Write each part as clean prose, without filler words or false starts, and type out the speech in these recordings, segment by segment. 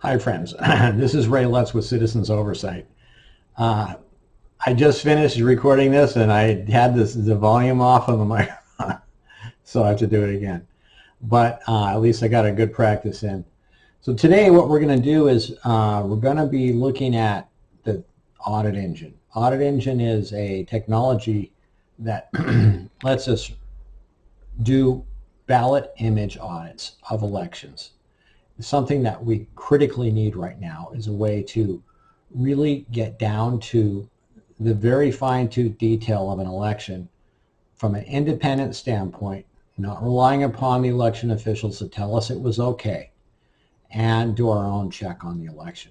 Hi friends, this is Ray Lutz with Citizens Oversight. I just finished recording this and I had the volume off of the microphone, so I have to do it again. But at least I got a good practice in. So today what we're going to do is we're going to be looking at the Audit Engine. Audit Engine is a technology that lets us do ballot image audits of elections. Something that we critically need right now is a way to really get down to the very fine-tooth detail of an election from an independent standpoint, not relying upon the election officials to tell us it was okay, and do our own check on the election.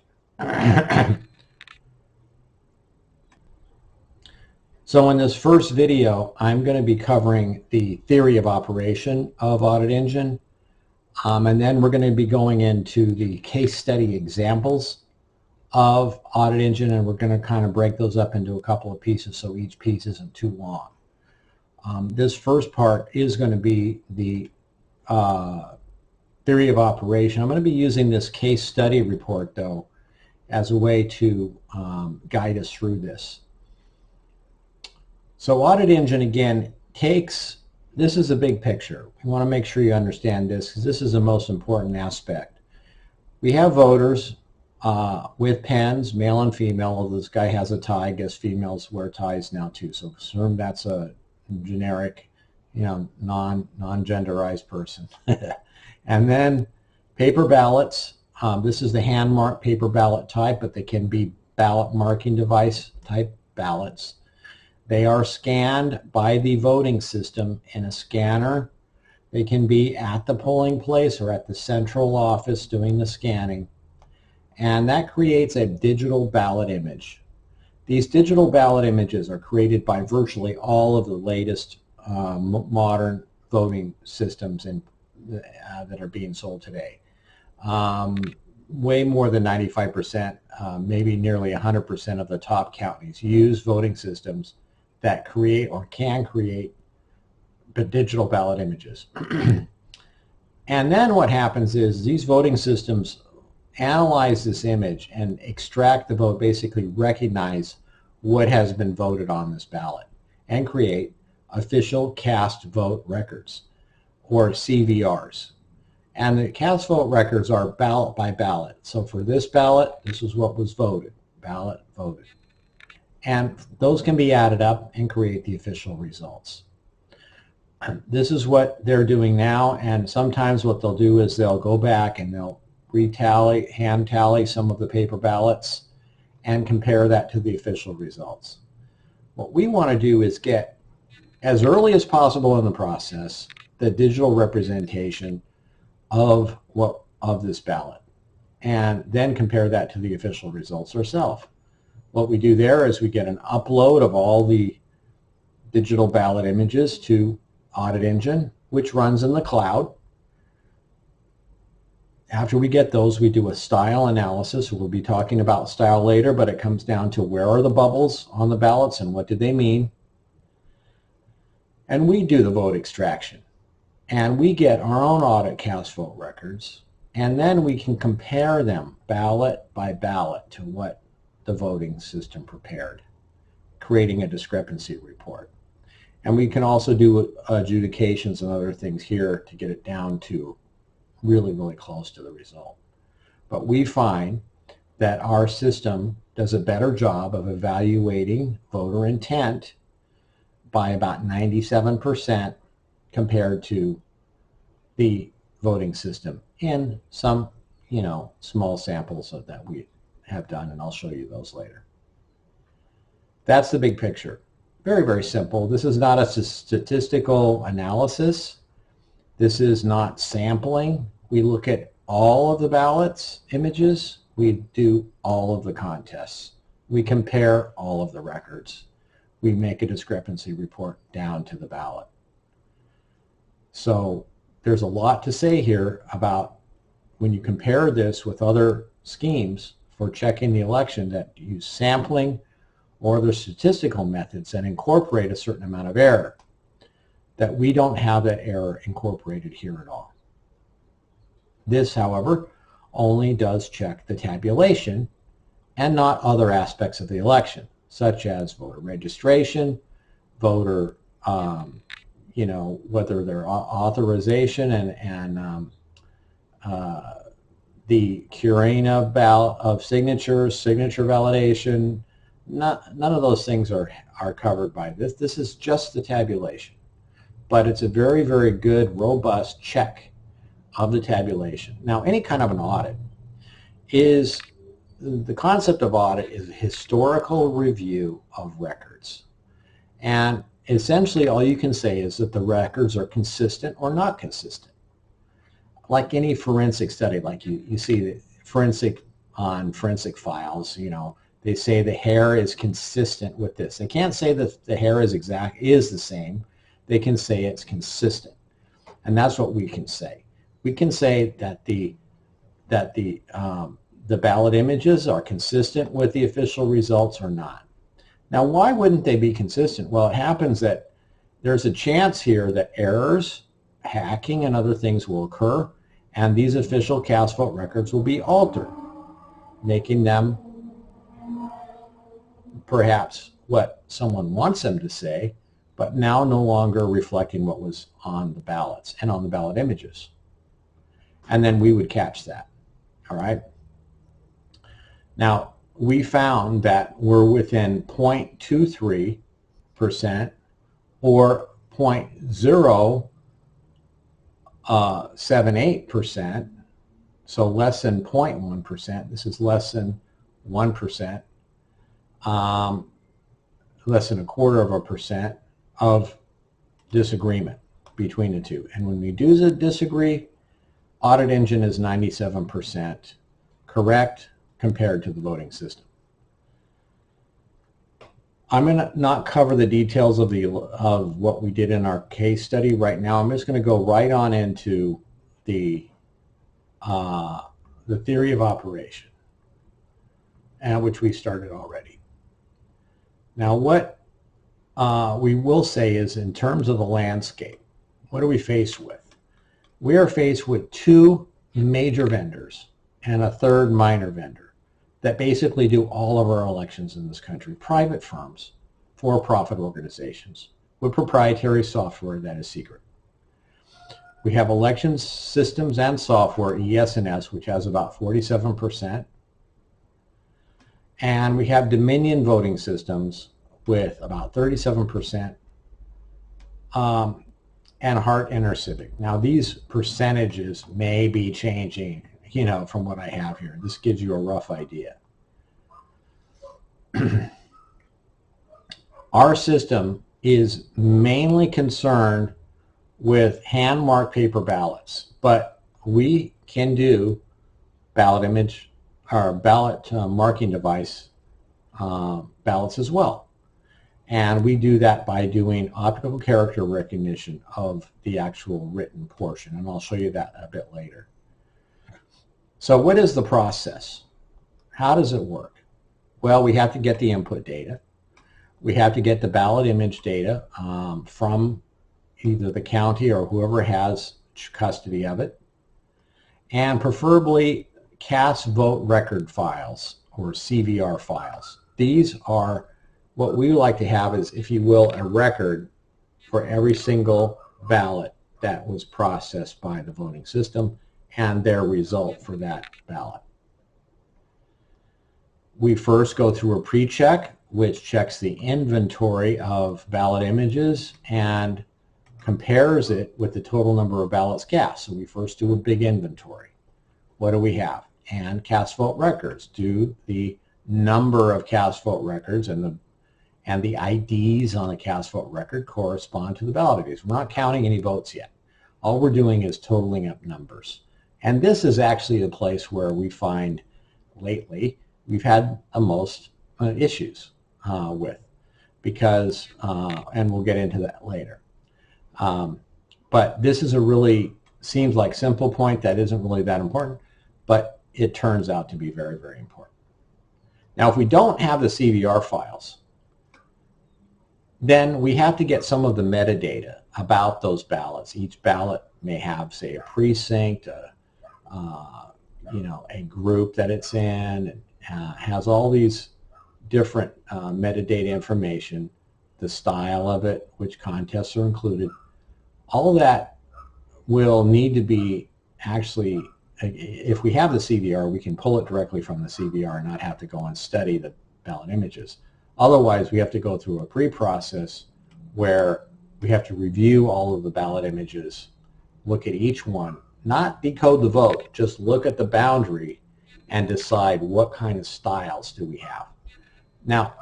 So in this first video, I'm going to be covering the theory of operation of Audit Engine. And then we're going to be going into the case study examples of Audit Engine, and we're going to kind of break those up into a couple of pieces so each piece isn't too long. This first part is going to be the theory of operation. I'm going to be using this case study report, though, as a way to guide us through this. So Audit Engine, again, this is a big picture. We want to make sure you understand this because this is the most important aspect. We have voters with pens, male and female. This guy has a tie. I guess females wear ties now too. So assume that's a generic, non-genderized person. And then paper ballots. This is the hand-marked paper ballot type, but they can be ballot marking device type ballots. They are scanned by the voting system in a scanner. They can be at the polling place or at the central office doing the scanning. And that creates a digital ballot image. These digital ballot images are created by virtually all of the latest modern voting systems that are being sold today. Way more than 95%, maybe nearly 100% of the top counties use voting systems that create or can create digital ballot images. And then what happens is these voting systems analyze this image and extract the vote, basically recognize what has been voted on this ballot, and create official cast vote records, or CVRs. And the cast vote records are ballot by ballot. So for this ballot, this is what was voted, ballot voted. And those can be added up and create the official results. This is what they're doing now, and sometimes what they'll do is they'll go back and they'll retally, hand tally some of the paper ballots and compare that to the official results. What we want to do is get, as early as possible in the process, the digital representation of this ballot, and then compare that to the official results ourselves. What we do there is we get an upload of all the digital ballot images to Audit Engine, which runs in the cloud. After we get those, we do a style analysis. We'll be talking about style later, but it comes down to where are the bubbles on the ballots and what do they mean. And we do the vote extraction. And we get our own audit cast vote records, and then we can compare them ballot by ballot to what the voting system prepared, creating a discrepancy report. And we can also do adjudications and other things here to get it down to really, really close to the result. But we find that our system does a better job of evaluating voter intent by about 97% compared to the voting system in some, small samples that we have done, and I'll show you those later. That's the big picture. Very, very simple. This is not a statistical analysis. This is not sampling. We look at all of the ballots images. We do all of the contests. We compare all of the records. We make a discrepancy report down to the ballot. So there's a lot to say here about when you compare this with other schemes for checking the election that use sampling or other statistical methods that incorporate a certain amount of error, that we don't have that error incorporated here at all. This, however, only does check the tabulation and not other aspects of the election, such as voter registration, voter, whether their authorization and the curing of signatures, signature validation. None of those things are covered by this. This is just the tabulation. But it's a very, very good, robust check of the tabulation. Now, any kind of an audit is, the concept of audit is a historical review of records. And essentially all you can say is that the records are consistent or not consistent. Like any forensic study, like you see the forensic files, they say the hair is consistent with this. They can't say that the hair is the same. They can say it's consistent. And that's what we can say. We can say that the ballot images are consistent with the official results or not. Now, why wouldn't they be consistent? Well, it happens that there's a chance here that errors, hacking, and other things will occur, and these official cast vote records will be altered, making them perhaps what someone wants them to say, but now no longer reflecting what was on the ballots and on the ballot images. And then we would catch that, all right? Now, we found that we're within 0.23% or 0.078%, so less than 0.1%. This is less than 1%, less than 1/4% of disagreement between the two. And when we do disagree, Audit Engine is 97% correct compared to the voting system. I'm going to not cover the details of what we did in our case study right now. I'm just going to go right on into the theory of operation, which we started already. Now, what we will say is, in terms of the landscape, what are we faced with? We are faced with two major vendors and a third minor vendor that basically do all of our elections in this country. Private firms, for-profit organizations with proprietary software that is secret. We have elections systems and software, ES&S, which has about 47%. And we have Dominion voting systems with about 37%. And Hart Intercivic. Now, these percentages may be changing, from what I have here. This gives you a rough idea. Our system is mainly concerned with hand-marked paper ballots, but we can do ballot image or ballot marking device ballots as well. And we do that by doing optical character recognition of the actual written portion. And I'll show you that a bit later. So what is the process? How does it work? Well, we have to get the input data. We have to get the ballot image data from either the county or whoever has custody of it. And preferably cast vote record files or CVR files. These are what we like to have is, if you will, a record for every single ballot that was processed by the voting system and their result for that ballot. We first go through a pre-check, which checks the inventory of ballot images and compares it with the total number of ballots cast. So we first do a big inventory. What do we have? And cast vote records. Do the number of cast vote records and the IDs on the cast vote record correspond to the ballot IDs. We're not counting any votes yet. All we're doing is totaling up numbers. And this is actually the place where we find lately we've had the most issues with, because, and we'll get into that later. But this is a really, seems like simple point that isn't really that important, but it turns out to be very, very important. Now, if we don't have the CVR files, then we have to get some of the metadata about those ballots. Each ballot may have, say, a precinct, a group that it's in, has all these different metadata information, the style of it, which contests are included. All of that will need to be actually, if we have the CVR, we can pull it directly from the CVR and not have to go and study the ballot images. Otherwise, we have to go through a pre-process where we have to review all of the ballot images, look at each one, not decode the vote, just look at the boundary and decide what kind of styles do we have. Now,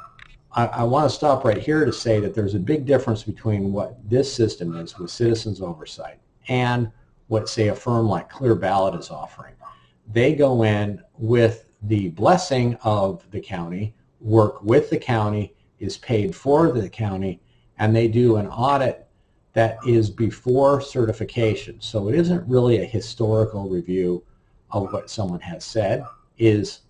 I want to stop right here to say that there's a big difference between what this system is with citizens oversight and what, say, a firm like Clear Ballot is offering. They go in with the blessing of the county, work with the county, is paid for the county, and they do an audit that is before certification. So it isn't really a historical review of what someone has said is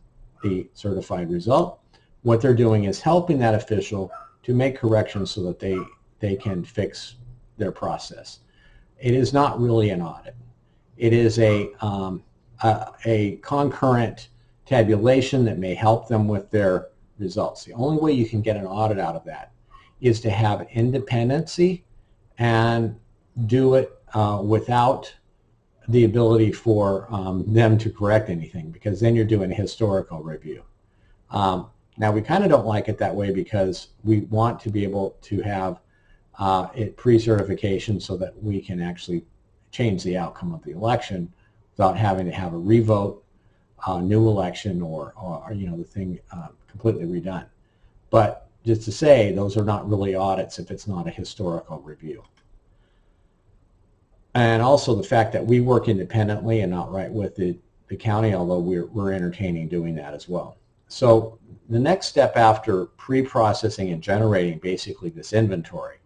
the certified result. What they're doing is helping that official to make corrections so that they can fix their process. It is not really an audit. It is a concurrent tabulation that may help them with their results. The only way you can get an audit out of that is to have independency and do it without the ability for them to correct anything, because then you're doing a historical review. Now, we kind of don't like it that way because we want to be able to have it pre-certification so that we can actually change the outcome of the election without having to have a revote, new election, or the thing completely redone. But just to say, those are not really audits if it's not a historical review. And also the fact that we work independently and not right with the county, although we're entertaining doing that as well. So the next step after pre-processing and generating basically this inventory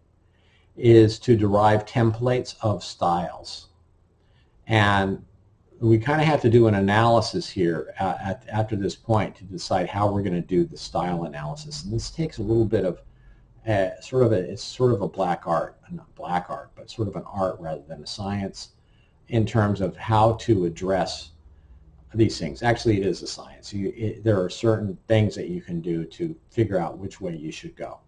is to derive templates of styles. And we kind of have to do an analysis here after this point to decide how we're going to do the style analysis. And this takes a little bit of it's sort of a black art, not black art, but sort of an art rather than a science in terms of how to address these things. Actually, it is a science. There are certain things that you can do to figure out which way you should go.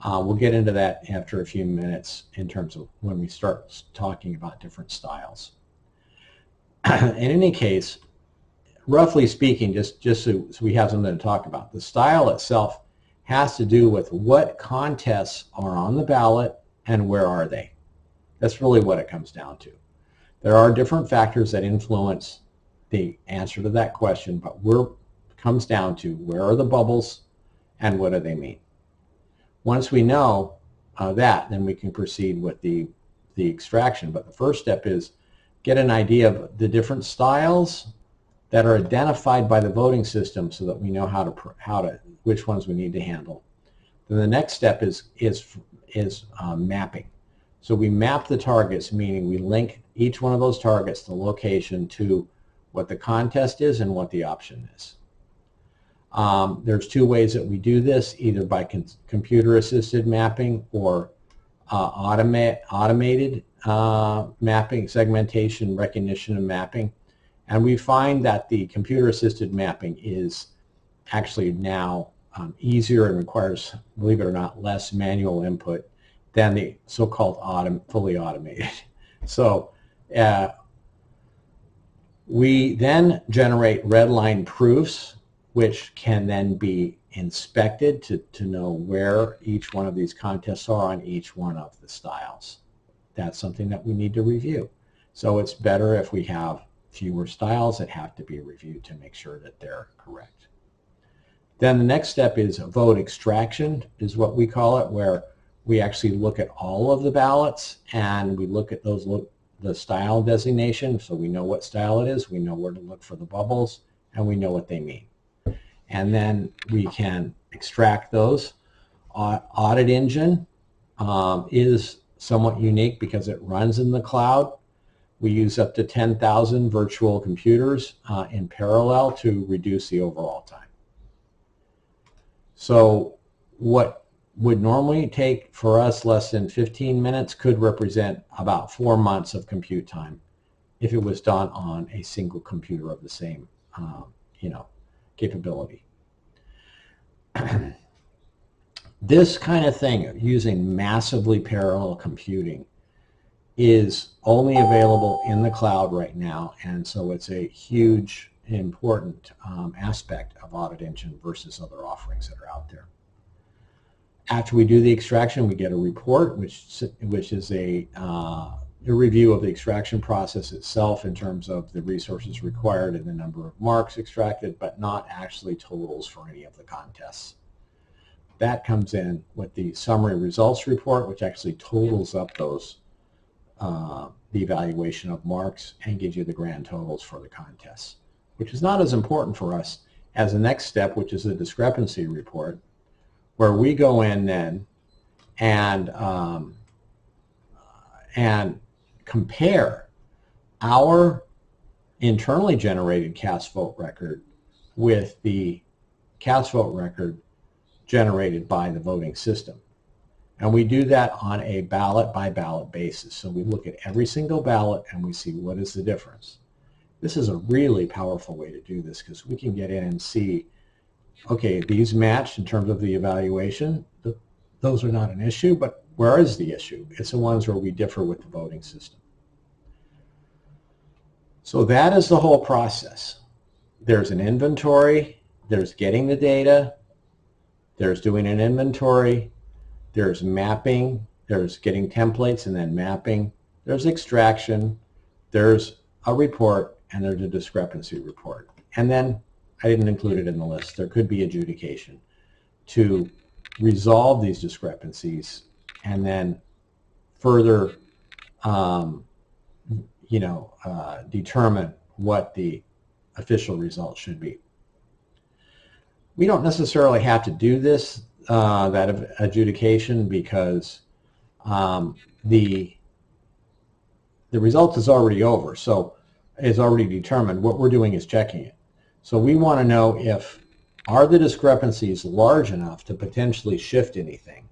We'll get into that after a few minutes in terms of when we start talking about different styles. In any case, roughly speaking, just so we have something to talk about, the style itself has to do with what contests are on the ballot and where are they. That's really what it comes down to. There are different factors that influence the answer to that question, but it comes down to where are the bubbles and what do they mean. Once we know that, then we can proceed with the extraction. But the first step is get an idea of the different styles that are identified by the voting system so that we know which ones we need to handle. Then the next step is mapping. So we map the targets, meaning we link each one of those targets, the location, to what the contest is and what the option is. There's two ways that we do this, either by computer-assisted mapping or automated mapping, segmentation, recognition, and mapping. And we find that the computer-assisted mapping is actually now easier and requires, believe it or not, less manual input than the so-called fully automated. So we then generate red line proofs, which can then be inspected to know where each one of these contests are on each one of the styles. That's something that we need to review. So it's better if we have fewer styles that have to be reviewed to make sure that they're correct. Then the next step is vote extraction, is what we call it, where we actually look at all of the ballots and we look at the style designation, so we know what style it is, we know where to look for the bubbles, and we know what they mean. And then we can extract those. Audit Engine is somewhat unique because it runs in the cloud. We use up to 10,000 virtual computers in parallel to reduce the overall time. So what would normally take for us less than 15 minutes could represent about 4 months of compute time if it was done on a single computer of the same capability. This kind of thing, using massively parallel computing, is only available in the cloud right now, and so it's a huge, important aspect of Audit Engine versus other offerings that are out there. After we do the extraction, we get a report, which is a review of the extraction process itself in terms of the resources required and the number of marks extracted, but not actually totals for any of the contests. That comes in with the summary results report, which actually totals up those the evaluation of marks and gives you the grand totals for the contests, which is not as important for us as the next step, which is the discrepancy report, where we go in then and compare our internally generated cast vote record with the cast vote record generated by the voting system. And we do that on a ballot by ballot basis. So we look at every single ballot and we see what is the difference. This is a really powerful way to do this because we can get in and see, okay, these match in terms of the evaluation. Those are not an issue, but where is the issue? It's the ones where we differ with the voting system. So that is the whole process. There's an inventory, there's getting the data, there's doing an inventory, there's mapping, there's getting templates and then mapping, there's extraction, there's a report, and there's a discrepancy report. And then, I didn't include it in the list, there could be adjudication to resolve these discrepancies and then further determine what the official result should be. We don't necessarily have to do this, that adjudication, because the result is already over, so it's already determined. What we're doing is checking it. So we want to know are the discrepancies large enough to potentially shift anything,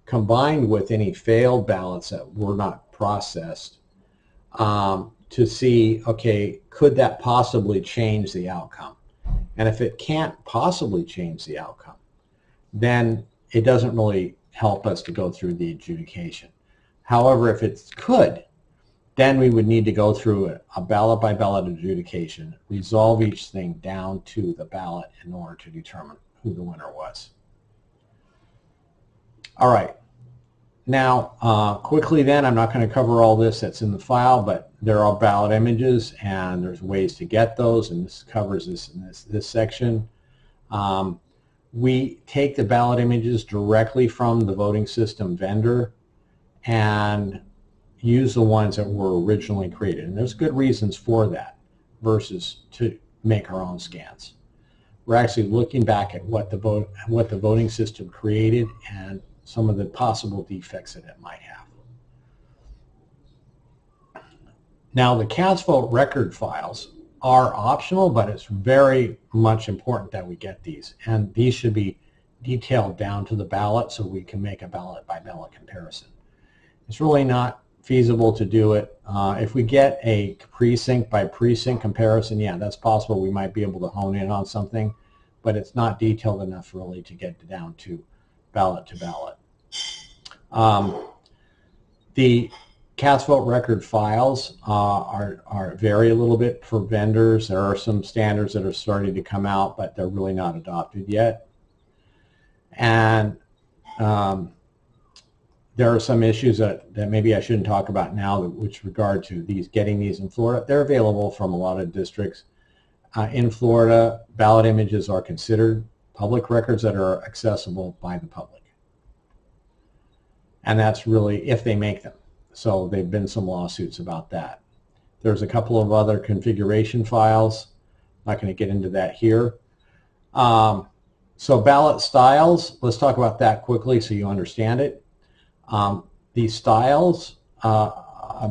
combined with any failed ballots that were not processed, to see, okay, could that possibly change the outcome? And if it can't possibly change the outcome, then it doesn't really help us to go through the adjudication. However, if it could, then we would need to go through a ballot by ballot adjudication, resolve each thing down to the ballot in order to determine who the winner was. All right. Now, quickly then, I'm not going to cover all this that's in the file, but there are ballot images and there's ways to get those, and this covers this in this section. We take the ballot images directly from the voting system vendor and use the ones that were originally created. And there's good reasons for that versus to make our own scans. We're actually looking back at what the voting system created and some of the possible defects that it might have. Now, the cast vote record files are optional, but it's very much important that we get these. And these should be detailed down to the ballot so we can make a ballot by ballot comparison. It's really not feasible to do it. If we get a precinct by precinct comparison, yeah, that's possible. We might be able to hone in on something, but it's not detailed enough really to get down to ballot. The cast vote record files vary a little bit for vendors. There are some standards that are starting to come out, but they're really not adopted yet. And there are some issues that maybe I shouldn't talk about now, with regard to getting these in Florida. They're available from a lot of districts. In Florida, ballot images are considered public records that are accessible by the public. And that's really if they make them. So there have been some lawsuits about that. There's a couple of other configuration files. I'm not going to get into that here. So ballot styles, let's talk about that quickly so you understand it. These styles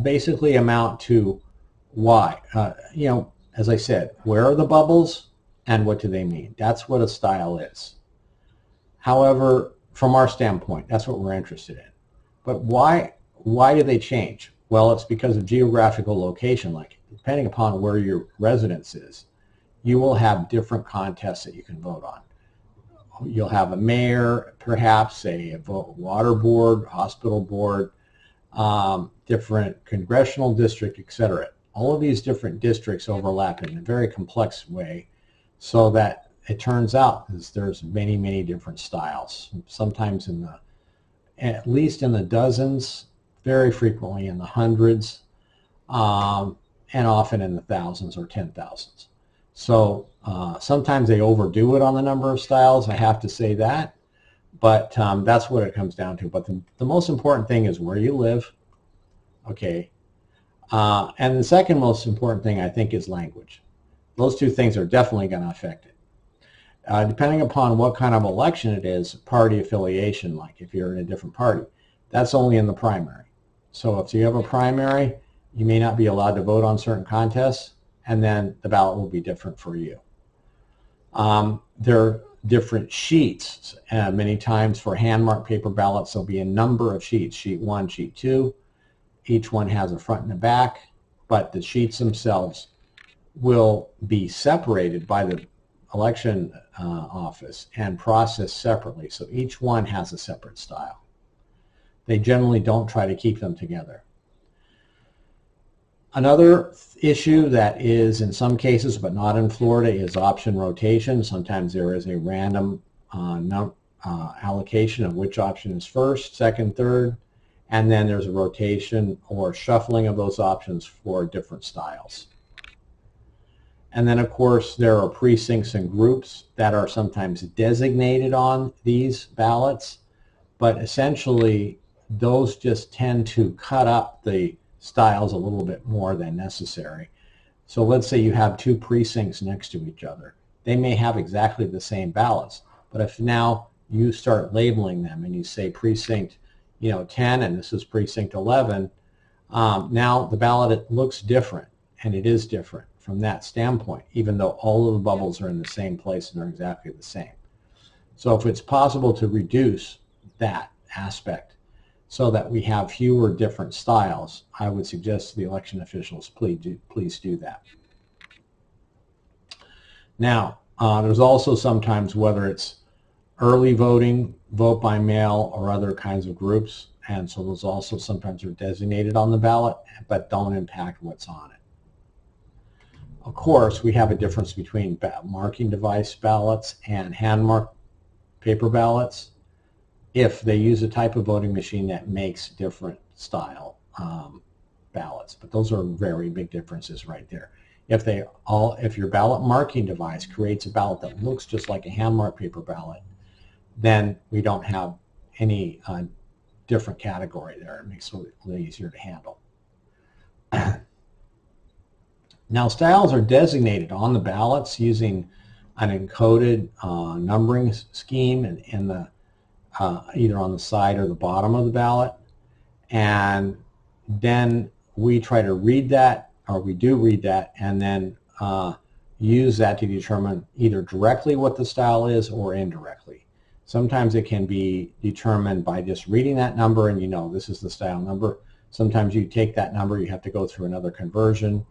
basically amount to why. As I said, where are the bubbles and what do they mean? That's what a style is. However, from our standpoint, that's what we're interested in. But why do they change? Well, it's because of geographical location. Like, depending upon where your residence is, you will have different contests that you can vote on. You'll have a mayor, perhaps a water board, hospital board, different congressional district, etc. All of these different districts overlap in a very complex way, so that it turns out there's many, many different styles. Sometimes at least in the dozens, very frequently in the hundreds, and often in the thousands or 10,000s. So sometimes they overdo it on the number of styles, I have to say that, but that's what it comes down to. But the most important thing is where you live, okay? And the second most important thing, I think, is language. Those two things are definitely going to affect it. Depending upon what kind of election it is, party affiliation, like if you're in a different party, that's only in the primary. So if you have a primary, you may not be allowed to vote on certain contests, and then the ballot will be different for you. There are different sheets. Many times for hand-marked paper ballots, there'll be a number of sheets, sheet 1, sheet 2. Each one has a front and a back, but the sheets themselves will be separated by the election office and processed separately, so each one has a separate style. They generally don't try to keep them together. Another issue that is in some cases, but not in Florida, is option rotation. Sometimes there is a random allocation of which option is first, second, third, and then there's a rotation or shuffling of those options for different styles. And then, of course, there are precincts and groups that are sometimes designated on these ballots, but essentially those just tend to cut up the styles a little bit more than necessary. So let's say you have two precincts next to each other. They may have exactly the same ballots, but if now you start labeling them and you say precinct 10 and this is precinct 11, now the ballot looks different, and it is different from that standpoint, even though all of the bubbles are in the same place and are exactly the same. So if it's possible to reduce that aspect so that we have fewer different styles, I would suggest to the election officials, please do that. Now, there's also sometimes, whether it's early voting, vote by mail, or other kinds of groups, and so those also sometimes are designated on the ballot, but don't impact what's on it. Of course, we have a difference between marking device ballots and hand-marked paper ballots if they use a type of voting machine that makes different style ballots. But those are very big differences right there. If your ballot marking device creates a ballot that looks just like a hand-marked paper ballot, then we don't have any different category there. It makes it a little easier to handle. Now, styles are designated on the ballots using an encoded numbering scheme in the either on the side or the bottom of the ballot, and then we try to read that, or we do read that, and then use that to determine either directly what the style is or indirectly. Sometimes it can be determined by just reading that number and this is the style number. Sometimes you take that number, you have to go through another conversion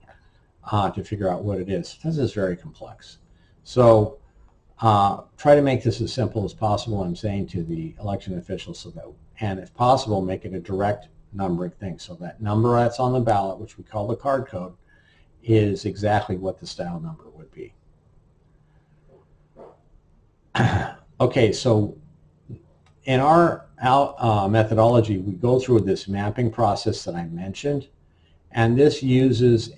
to figure out what it is. This is very complex. So try to make this as simple as possible, I'm saying, to the election officials, so that, and if possible, make it a direct numbering thing, so that number that's on the ballot, which we call the card code, is exactly what the style number would be. Okay, so in our methodology, we go through this mapping process that I mentioned, and this uses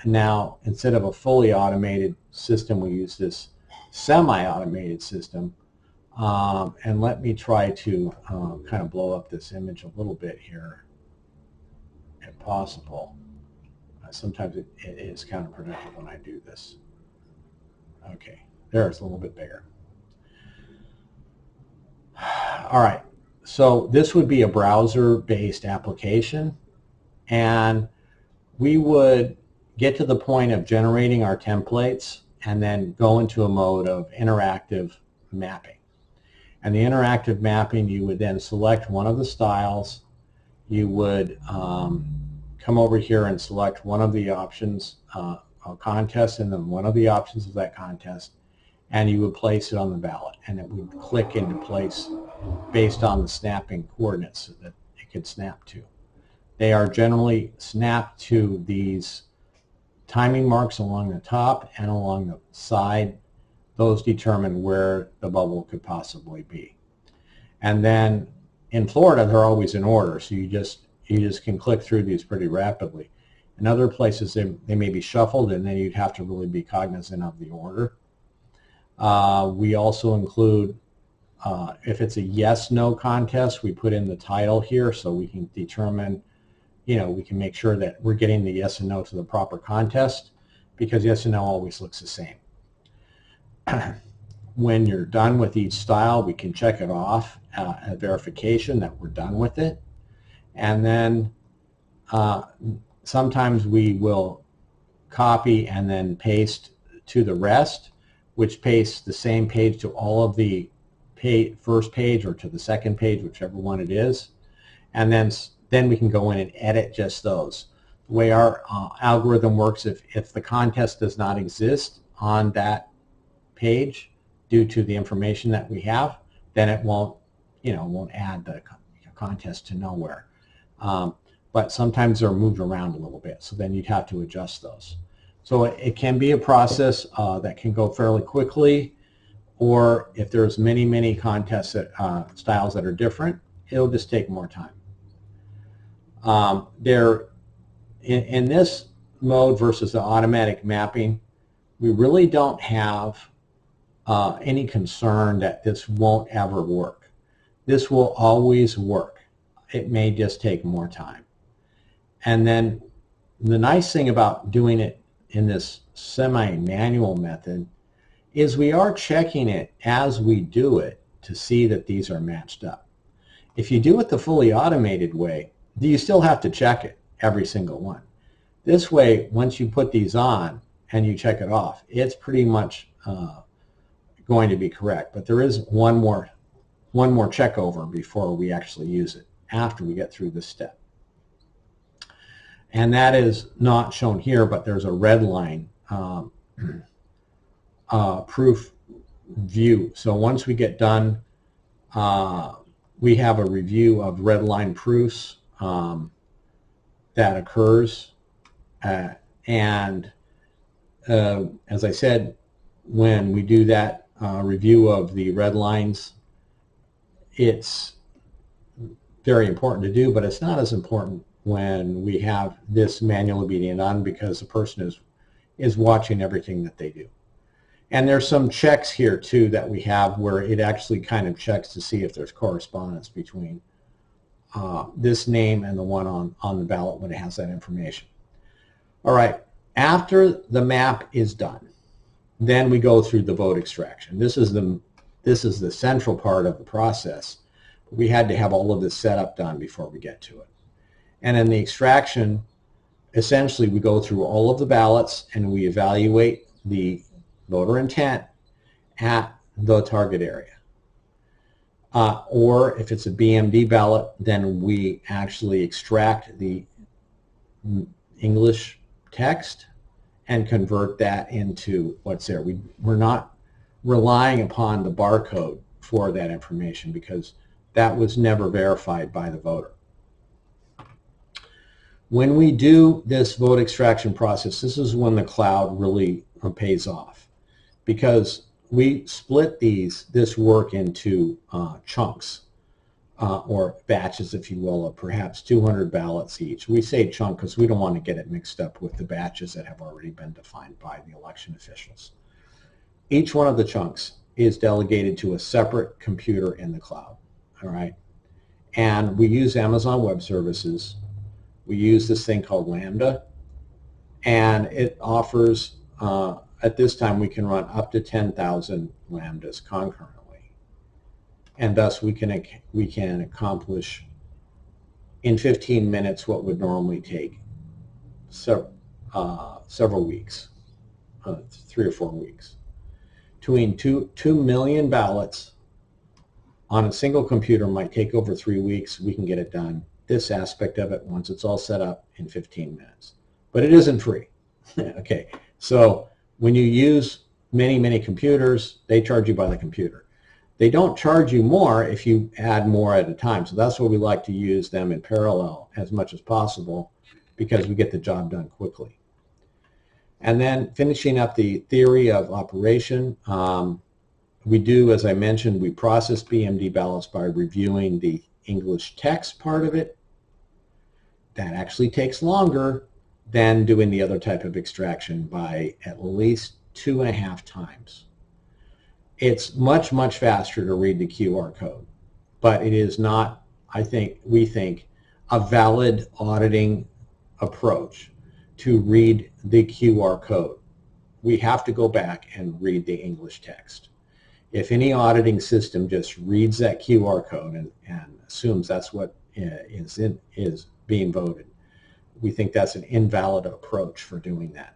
now, instead of a fully automated system, we use this semi-automated system. And let me try to kind of blow up this image a little bit here, if possible. Sometimes it is counterproductive when I do this. Okay, there, it's a little bit bigger. All right, so this would be a browser-based application, and we would get to the point of generating our templates and then go into a mode of interactive mapping. And the interactive mapping, you would then select one of the styles. You would come over here and select one of the options a contest and then one of the options of that contest, and you would place it on the ballot, and it would click into place based on the snapping coordinates that it could snap to. They are generally snapped to these timing marks along the top and along the side. Those determine where the bubble could possibly be. And then in Florida, they're always in order, so you just can click through these pretty rapidly. In other places, they may be shuffled, and then you'd have to really be cognizant of the order. We also include, if it's a yes-no contest, we put in the title here so we can determine, we can make sure that we're getting the yes and no to the proper contest, because yes and no always looks the same. When you're done with each style, we can check it off at verification that we're done with it. And then sometimes we will copy and then paste to the rest, which pastes the same page to all of the first page or to the second page, whichever one it is. And then we can go in and edit just those. The way our algorithm works, if the contest does not exist on that page due to the information that we have, then it won't add the contest to nowhere. But sometimes they're moved around a little bit, so then you'd have to adjust those. So it can be a process that can go fairly quickly, or if there's many contest styles that are different, it'll just take more time. In this mode versus the automatic mapping, we really don't have any concern that this won't ever work. This will always work. It may just take more time. And then the nice thing about doing it in this semi-manual method is we are checking it as we do it to see that these are matched up. If you do it the fully automated way, you still have to check it, every single one. This way, once you put these on and you check it off, it's pretty much going to be correct. But there is one more check over before we actually use it, after we get through this step. And that is not shown here, but there's a red line proof view. So once we get done, we have a review of red line proofs that occurs. And as I said, when we do that review of the red lines, it's very important to do, but it's not as important when we have this manually being done, because the person is watching everything that they do. And there's some checks here too that we have where it actually kind of checks to see if there's correspondence between this name and the one on the ballot when it has that information. All right, after the map is done, then we go through the vote extraction. This is the central part of the process. We had to have all of this setup done before we get to it. And in the extraction, essentially we go through all of the ballots and we evaluate the voter intent at the target area. Or if it's a BMD ballot, then we actually extract the English text and convert that into what's there. We're not relying upon the barcode for that information, because that was never verified by the voter. When we do this vote extraction process, this is when the cloud really pays off, because we split this work into chunks or batches, if you will, of perhaps 200 ballots each. We say chunk because we don't want to get it mixed up with the batches that have already been defined by the election officials. Each one of the chunks is delegated to a separate computer in the cloud, all right? And we use Amazon Web Services. We use this thing called Lambda, and it offers, at this time, we can run up to 10,000 Lambdas concurrently. And thus we can accomplish in 15 minutes what would normally take several weeks, 3 or 4 weeks. Between 2 million ballots on a single computer might take over 3 weeks. We can get it done, this aspect of it, once it's all set up, in 15 minutes. But it isn't free. Okay, So when you use many computers, they charge you by the computer. They don't charge you more if you add more at a time. So that's why we like to use them in parallel as much as possible, because we get the job done quickly. And then finishing up the theory of operation, we do, as I mentioned, we process BMD ballots by reviewing the English text part of it. That actually takes longer than doing the other type of extraction by at least 2.5 times. It's much faster to read the QR code, but it is not, we think, a valid auditing approach to read the QR code. We have to go back and read the English text. If any auditing system just reads that QR code and assumes that's what is being voted, we think that's an invalid approach for doing that.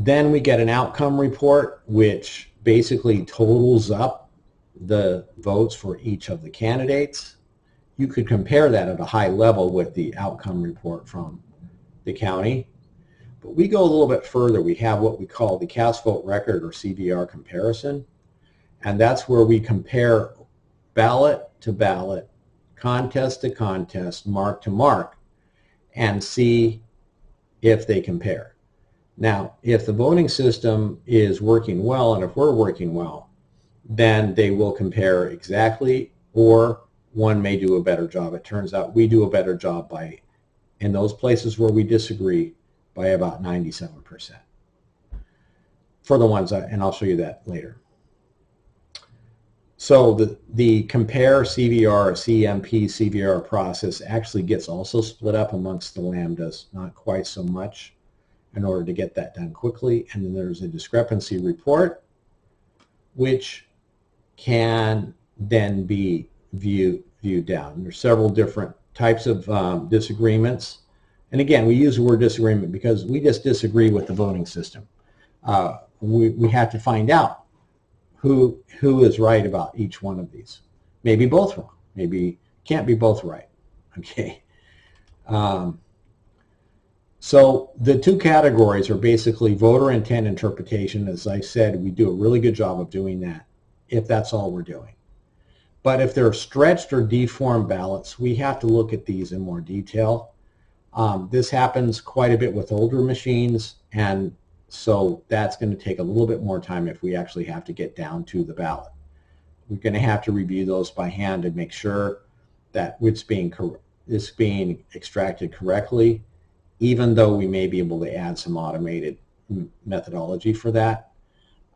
Then we get an outcome report, which basically totals up the votes for each of the candidates. You could compare that at a high level with the outcome report from the county. But we go a little bit further. We have what we call the cast vote record, or Cvr comparison. And that's where we compare ballot to ballot, contest to contest, mark to mark, and see if they compare. Now, if the voting system is working well, and if we're working well, then they will compare exactly, or one may do a better job. It turns out we do a better job by, in those places where we disagree, by about 97% for the ones, and I'll show you that later. So the compare CVR, CMP, CVR process actually gets also split up amongst the lambdas, not quite so much, in order to get that done quickly. And then there's a discrepancy report, which can then be viewed down. There's several different types of disagreements. And again, we use the word disagreement because we just disagree with the voting system. We have to find out who is right about each one of these. Maybe both wrong. Maybe can't be both right. Okay. So the two categories are basically voter intent interpretation. As I said, we do a really good job of doing that if that's all we're doing. But if they're stretched or deformed ballots, we have to look at these in more detail. This happens quite a bit with older machines, and so that's going to take a little bit more time if we actually have to get down to the ballot. We're going to have to review those by hand to make sure that it's being extracted correctly, even though we may be able to add some automated methodology for that.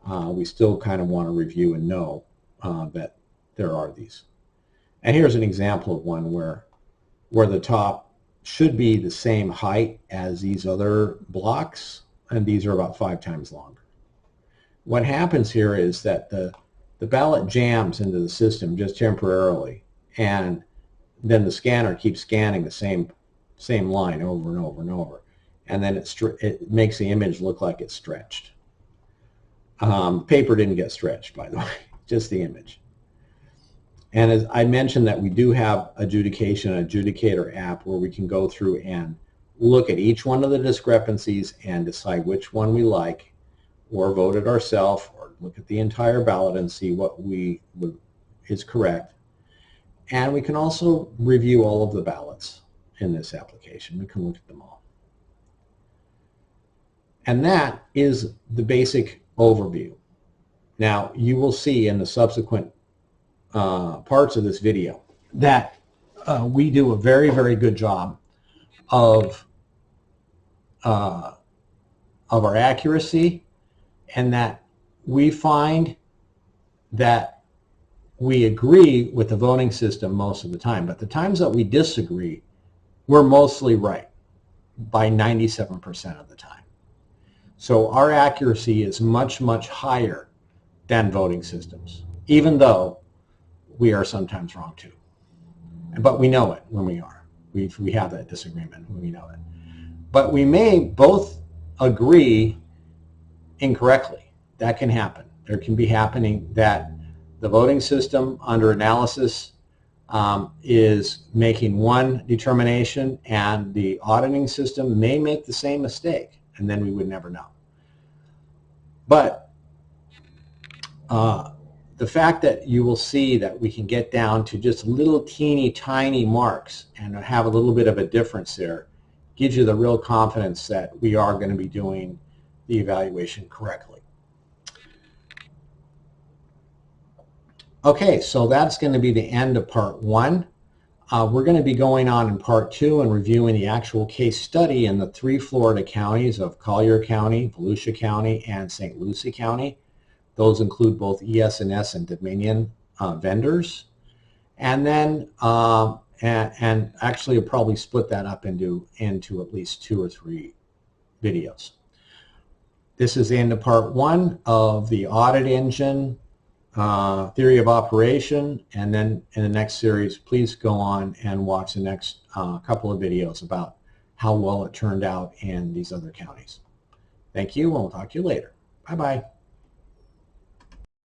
We still kind of want to review and know that there are these. And here's an example of one where the top should be the same height as these other blocks, and these are about 5 times longer. What happens here is that the ballot jams into the system just temporarily, and then the scanner keeps scanning the same line over and over and over, and then it makes the image look like it's stretched. Paper didn't get stretched, by the way, just the image. And as I mentioned, that we do have adjudicator app where we can go through and look at each one of the discrepancies and decide which one we like, or vote it ourselves, or look at the entire ballot and see what is correct. And we can also review all of the ballots in this application. We can look at them all. And that is the basic overview. Now, you will see in the subsequent parts of this video that we do a very good job of our accuracy, and that we find that we agree with the voting system most of the time, but the times that we disagree, we're mostly right by 97% of the time. So our accuracy is much higher than voting systems, even though we are sometimes wrong too. But we know it when we are. We have that disagreement when we know it. But we may both agree incorrectly. That can happen. There can be happening that the voting system under analysis is making one determination, and the auditing system may make the same mistake, and then we would never know. But the fact that you will see that we can get down to just little teeny tiny marks and have a little bit of a difference there gives you the real confidence that we are going to be doing the evaluation correctly. Okay, so that's going to be the end of part 1. We're going to be going on in part 2 and reviewing the actual case study in the 3 Florida counties of Collier County, Volusia County, and St. Lucie County. Those include both ES&S and Dominion vendors. And then, and actually we'll probably split that up into at least 2 or 3 videos. This is the end of part 1 of the Audit Engine theory of operation, and then in the next series, please go on and watch the next couple of videos about how well it turned out in these other counties. Thank you, and we'll talk to you later. Bye-bye.